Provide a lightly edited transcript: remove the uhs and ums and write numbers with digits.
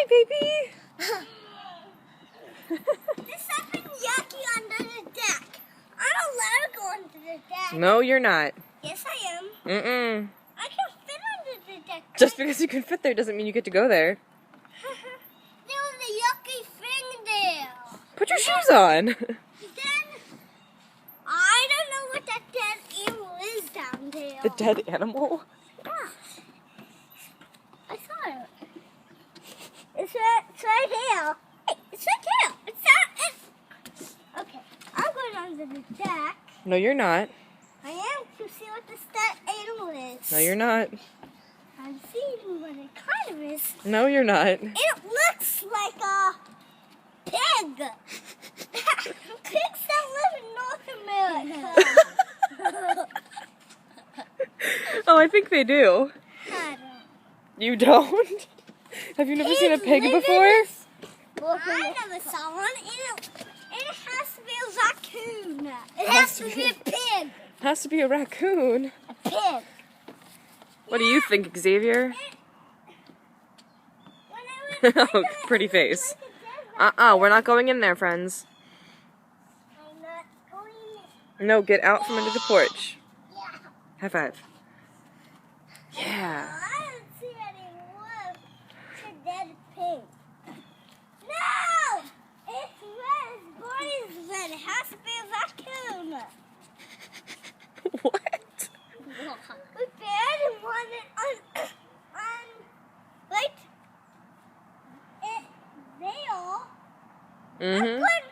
Hi, baby. There's something yucky under the deck. I'm not allowed to go under the deck. No, you're not. Yes, I am. Mm-mm. I can fit under the deck. Just because you can fit there doesn't mean you get to go there. There was a yucky thing there. Put your shoes on. Then, I don't know what that dead animal is down there. The dead animal? Yeah. I saw it. It's right here. Hey, it's right here. It's not. Okay, I'm going under the deck. No, you're not. I am to see what this dead animal is. No, you're not. I'm seeing what it kind of is. No, you're not. It looks like a pig. Pigs that live in North America. Oh, I think they do. I don't. You don't? Have you never seen a pig live in before? I never saw one. It has to be a raccoon. It has to be a pig. Has to be a raccoon. A pig. What do you think, Xavier? When I Oh, pretty face. Like a dead We're not going in there, friends. I'm not going in. No, get out from under the porch. Yeah. High five. Yeah. I don't see any wood. It's a dead pig. No! It's red. His body's red. It has to be a raccoon. What? We buried one on right there. Mm-hmm. I'm going